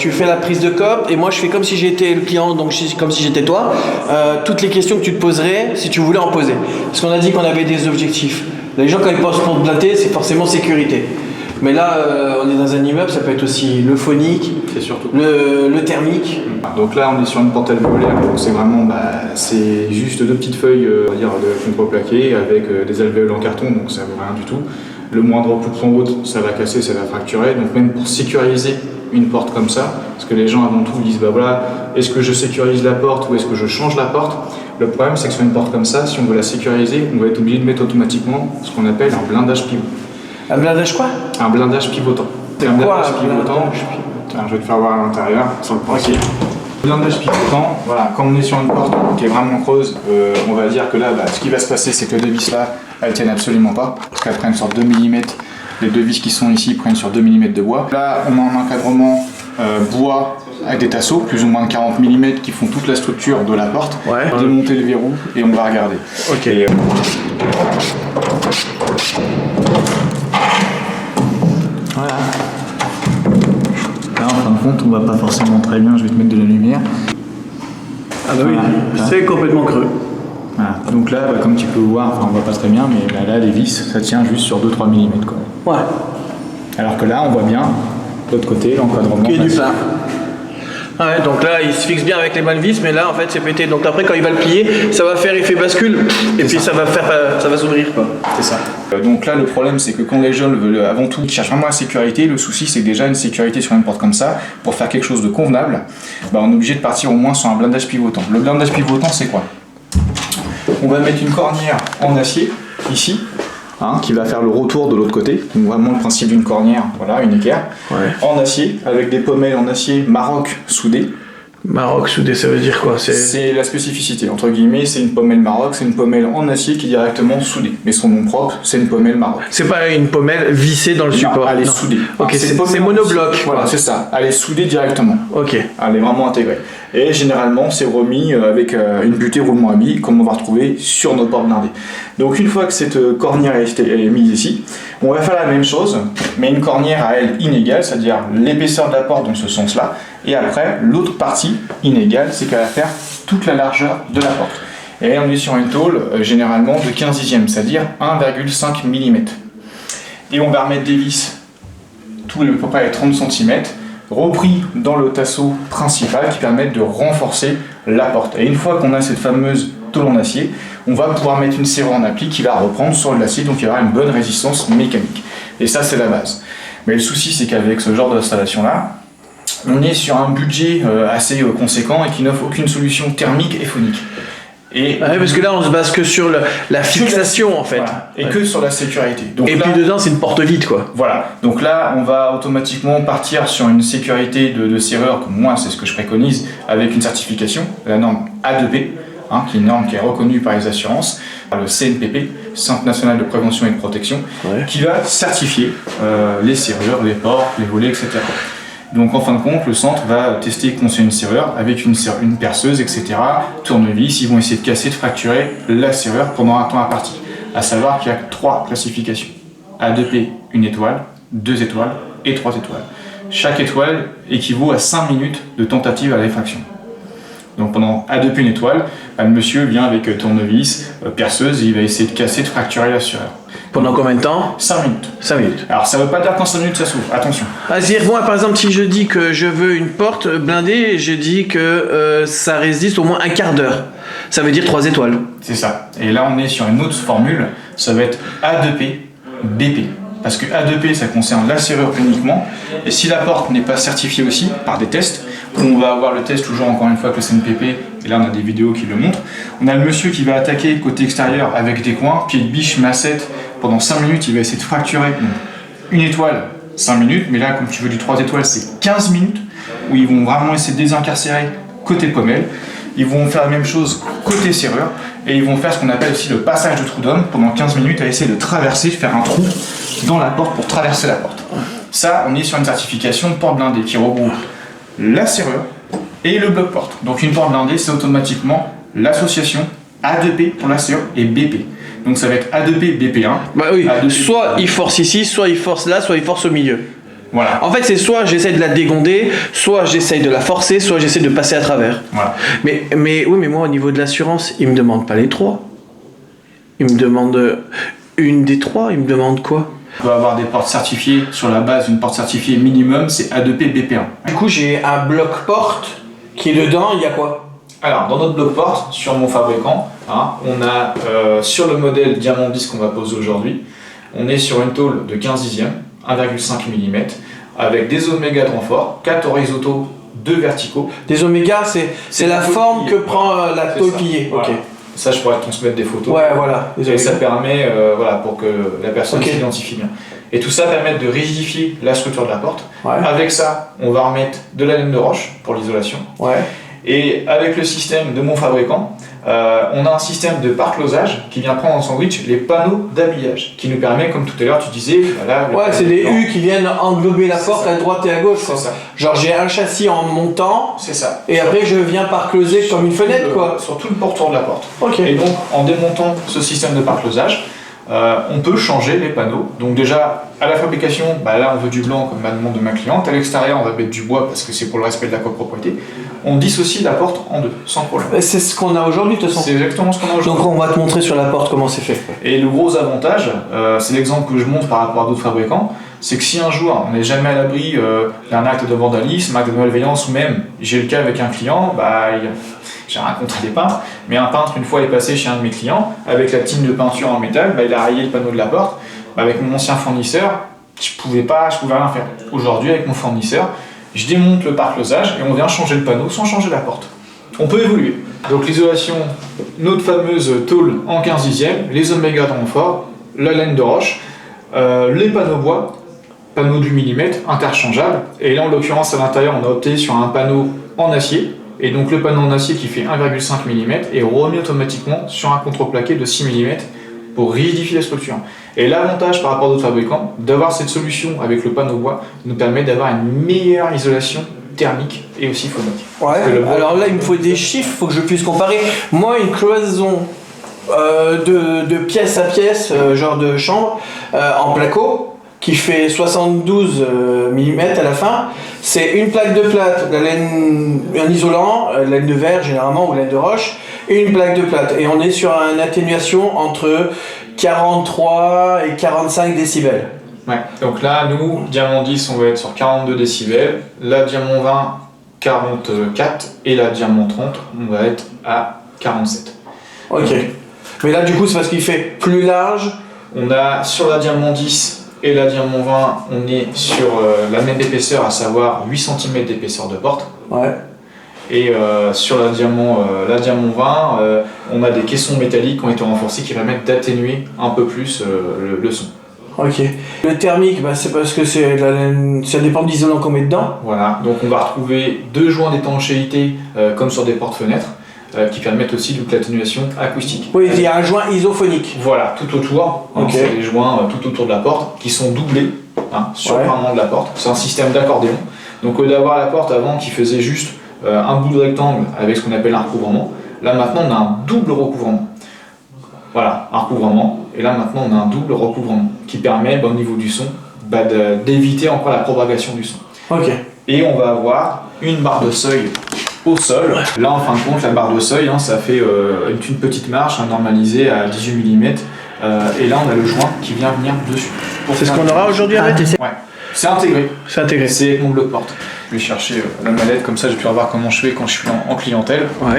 Tu fais la prise de COP et moi je fais comme si j'étais le client, donc comme si j'étais toi. Toutes les questions que tu te poserais si tu voulais en poser. Parce qu'on a dit qu'on avait des objectifs. Les gens quand ils pensent pour blatter, c'est forcément sécurité. Mais là, on est dans un immeuble, ça peut être aussi le phonique, c'est surtout le thermique. Donc là, on est sur une porte alvéolaire, donc c'est vraiment, c'est juste deux petites feuilles, on va dire, de contreplaqué avec des alvéoles en carton, donc ça ne vaut rien du tout. Le moindre coup de son haute, ça va casser, ça va fracturer. Donc même pour sécuriser une porte comme ça, parce que les gens avant tout disent, bah voilà, est-ce que je sécurise la porte ou est-ce que je change la porte? Le problème, c'est que sur une porte comme ça, si on veut la sécuriser, on va être obligé de mettre automatiquement ce qu'on appelle un blindage pivot. Un blindage quoi? Un blindage pivotant. C'est un quoi blindage pivotant? Tiens, je vais te faire voir à l'intérieur, sur le papier. Blindage pivotant, voilà, quand on est sur une porte qui est vraiment creuse, on va dire que là, ce qui va se passer, c'est que les deux vis là, elles tiennent absolument pas, parce qu'elles prennent sur 2 mm. Les deux vis qui sont ici prennent sur 2 mm de bois. Là, on a un encadrement bois avec des tasseaux, plus ou moins de 40 mm, qui font toute la structure de la porte. Ouais. Démonter le verrou et on va regarder. Ok. Et, voilà. Là, en fin de compte, on va pas forcément très bien. Je vais te mettre de la lumière. Ah bah oui, Voilà. c'est complètement creux. Voilà. Donc là, comme tu peux voir, enfin on voit pas très bien, mais là les vis, ça tient juste sur 2-3 mm quoi. Ouais. Alors que là, on voit bien, de l'autre côté, l'encadrement. Qui est du plat. Ouais, donc là il se fixe bien avec les bonnes vis, mais là en fait c'est pété. Donc après quand il va le plier, ça va faire effet bascule et puis ça va s'ouvrir quoi. C'est ça. Donc là, le problème, c'est que quand les jeunes veulent avant tout, ils cherchent vraiment la sécurité, le souci, c'est que déjà une sécurité sur une porte comme ça, pour faire quelque chose de convenable, on est obligé de partir au moins sur un blindage pivotant. Le blindage pivotant, c'est quoi? On va mettre une cornière en acier, ici, qui va faire le retour de l'autre côté. Donc vraiment le principe d'une cornière, voilà, une équerre, en acier, avec des pommelles en acier Maroc soudées. Maroc soudé, ça veut dire quoi? C'est la spécificité, entre guillemets, c'est une pommelle Maroc, c'est une pommelle en acier qui est directement soudée. Mais son nom propre, c'est une pommelle Maroc. C'est pas une pommelle vissée dans le support? Non, elle est soudée. Ok, c'est monobloc. Voilà, c'est ça, elle est soudée directement. Ok. Elle est vraiment intégrée. Et généralement, c'est remis avec une butée roulement à billes, comme on va retrouver sur nos portes blindées. Donc une fois que cette cornière est mise ici, on va faire la même chose, mais une cornière à elle inégale, c'est-à-dire l'épaisseur de la porte dans ce sens-là, et après, l'autre partie inégale, c'est qu'elle va faire toute la largeur de la porte. Et on est sur une tôle généralement de 15/10, c'est-à-dire 1,5 mm. Et on va remettre des vis tous les à peu près 30 cm, repris dans le tasseau principal qui permettent de renforcer la porte. Et une fois qu'on a cette fameuse tôle en acier, on va pouvoir mettre une serrure en appli qui va reprendre sur l'acier, donc il y aura une bonne résistance mécanique. Et ça, c'est la base. Mais le souci, c'est qu'avec ce genre d'installation-là, on est sur un budget assez conséquent et qui n'offre aucune solution thermique et phonique. Et parce que là on se base que sur la fixation en fait. Voilà. Et que sur la sécurité. Donc et là, puis dedans c'est une porte vide quoi. Voilà. Donc là on va automatiquement partir sur une sécurité de serrure, comme moi c'est ce que je préconise, avec une certification, la norme A2P, qui est une norme qui est reconnue par les assurances, par le CNPP, Centre National de Prévention et de Protection, qui va certifier les serrures, les portes, les volets, etc. Donc en fin de compte, le centre va tester qu'on c'est une serrure avec une perceuse, etc. Tournevis, ils vont essayer de casser, de fracturer la serrure pendant un temps imparti. À savoir qu'il y a 3 classifications. A2P, 1 étoile, 2 étoiles et 3 étoiles. Chaque étoile équivaut à 5 minutes de tentative à l'effraction. Donc pendant A2P, 1 étoile, le monsieur vient avec tournevis, perceuse, et il va essayer de casser, de fracturer la serrure. Pendant combien de temps? 5 minutes. 5 minutes. Alors ça ne veut pas dire qu'en 5 minutes ça s'ouvre, attention. C'est-à-dire moi par exemple si je dis que je veux une porte blindée, je dis que ça résiste au moins un quart d'heure. Ça veut dire 3 étoiles. C'est ça. Et là on est sur une autre formule, ça va être A2P, BP. Parce que A2P ça concerne la serrure uniquement, et si la porte n'est pas certifiée aussi par des tests, on va avoir le test toujours encore une fois que le CNPP, et là on a des vidéos qui le montrent, on a le monsieur qui va attaquer côté extérieur avec des coins, pied de biche, massette, pendant 5 minutes il va essayer de fracturer. Donc, 1 étoile, 5 minutes, mais là comme tu veux du 3 étoiles c'est 15 minutes, où ils vont vraiment essayer de désincarcérer côté pommelle, ils vont faire la même chose côté serrure, et ils vont faire ce qu'on appelle aussi le passage de trou d'homme pendant 15 minutes à essayer de traverser, de faire un trou dans la porte pour traverser la porte. Ça, on est sur une certification de porte blindée qui regroupe la serrure et le bloc-porte. Donc une porte blindée, c'est automatiquement l'association A2P pour la serrure et BP. Donc ça va être A2P BP1. Bah oui, A2P, soit il force ici, soit il force là, soit il force au milieu. Voilà. En fait, c'est soit j'essaie de la dégonder, soit j'essaie de la forcer, soit j'essaie de passer à travers. Voilà. Mais oui, mais moi, au niveau de l'assurance, ils me demandent pas les 3. Ils me demandent une des 3. Ils me demandent quoi? On peut avoir des portes certifiées. Sur la base, une porte certifiée minimum, c'est A2P BP1. Du coup, j'ai un bloc porte qui est dedans. Il y a quoi? Alors, dans notre bloc porte, sur mon fabricant, hein, on a sur le modèle Diamant 10 qu'on va poser aujourd'hui, on est sur une tôle de 15 dixièmes, 1,5 mm, avec des omégas de renfort, 4 horizontaux, 2 verticaux. Des omégas, c'est la forme que prend la tôle pliée. Voilà. Ok. Ça, je pourrais te transmettre des photos. Ouais, voilà. Et ça permet, voilà, pour que la personne s'identifie bien. Et tout ça permet de rigidifier la structure de la porte. Ouais. Avec ça, on va remettre de la laine de roche pour l'isolation. Ouais. Et avec le système de mon fabricant, on a un système de par-closage qui vient prendre en sandwich les panneaux d'habillage, qui nous permet, comme tout à l'heure tu disais, voilà, Ouais, c'est des U qui viennent englober la porte à droite et à gauche. C'est ça. Genre j'ai un châssis en montant, C'est ça. et après je viens par closer comme une fenêtre, quoi. Sur tout le pourtour de la porte. Ok. Et donc, en démontant ce système de par-closage, on peut changer les panneaux. Donc déjà, à la fabrication, là on veut du blanc comme la demande de ma cliente. À l'extérieur, on va mettre du bois parce que c'est pour le respect de la copropriété. On dissocie la porte en deux, sans problème. Et c'est ce qu'on a aujourd'hui de toute façon. C'est exactement ce qu'on a aujourd'hui. Donc on va te montrer sur la porte comment c'est fait. Et le gros avantage, c'est l'exemple que je montre par rapport à d'autres fabricants, c'est que si un jour on n'est jamais à l'abri d'un acte de vandalisme, un acte de malveillance, ou même j'ai le cas avec un client, j'ai rien contre les peintres, mais un peintre, une fois est passé chez un de mes clients, avec la tine de peinture en métal, il a rayé le panneau de la porte. Avec mon ancien fournisseur, je pouvais rien faire. Aujourd'hui, avec mon fournisseur, je démonte le pare-closage et on vient changer le panneau sans changer la porte. On peut évoluer. Donc l'isolation, notre fameuse tôle en 15 dixièmes, les omégas de renfort, la laine de roche, les panneaux bois, panneaux du millimètre, interchangeables. Et là, en l'occurrence, à l'intérieur, on a opté sur un panneau en acier. Et donc le panneau en acier qui fait 1,5 mm est remis automatiquement sur un contreplaqué de 6 mm pour rigidifier la structure. Et l'avantage par rapport à d'autres fabricants, d'avoir cette solution avec le panneau bois, nous permet d'avoir une meilleure isolation thermique et aussi phonique. Ouais, alors là il me faut des chiffres, il faut que je puisse comparer. Moi une cloison de pièce à pièce, genre de chambre, en placo, qui fait 72 mm à la fin, c'est une plaque de plate, la laine, un isolant, laine de verre généralement ou laine de roche, et une plaque de plate. Et on est sur une atténuation entre 43 et 45 décibels. Ouais, donc là, nous, Diamant 10, on va être sur 42 décibels, la Diamant 20, 44, et la Diamant 30, on va être à 47. Ok. Mais là, du coup, c'est parce qu'il fait plus large. On a sur la Diamant 10 et la Diamant 20, on est sur la même épaisseur, à savoir 8 cm d'épaisseur de porte. Ouais. Et sur la Diamant 20, on a des caissons métalliques qui ont été renforcés qui permettent d'atténuer un peu plus le son. Ok. Le thermique, c'est parce que ça dépend de l'isolant qu'on met dedans. Voilà, donc on va retrouver 2 joints d'étanchéité comme sur des portes-fenêtres qui permettent aussi de l'atténuation acoustique. Oui, il y a un joint isophonique. Voilà, tout autour, Ok. c'est les joints tout autour de la porte qui sont doublés sur le parement de la porte. C'est un système d'accordéon. Donc au lieu d'avoir la porte avant qui faisait juste un bout de rectangle avec ce qu'on appelle un recouvrement, là maintenant on a un double recouvrement. Voilà, un recouvrement, et là maintenant on a un double recouvrement qui permet au niveau du son d'éviter encore la propagation du son. Ok. Et on va avoir une barre de seuil au sol. Là en fin de compte la barre de seuil, ça fait une petite marche normalisée à 18 mm, et là on a le joint qui vient venir dessus. C'est ce qu'on aura aujourd'hui avec. Ouais, c'est intégré. C'est intégré. C'est avec mon bloc porte. Je vais chercher la mallette, comme ça je vais pouvoir voir comment je fais quand je suis en clientèle. Ouais.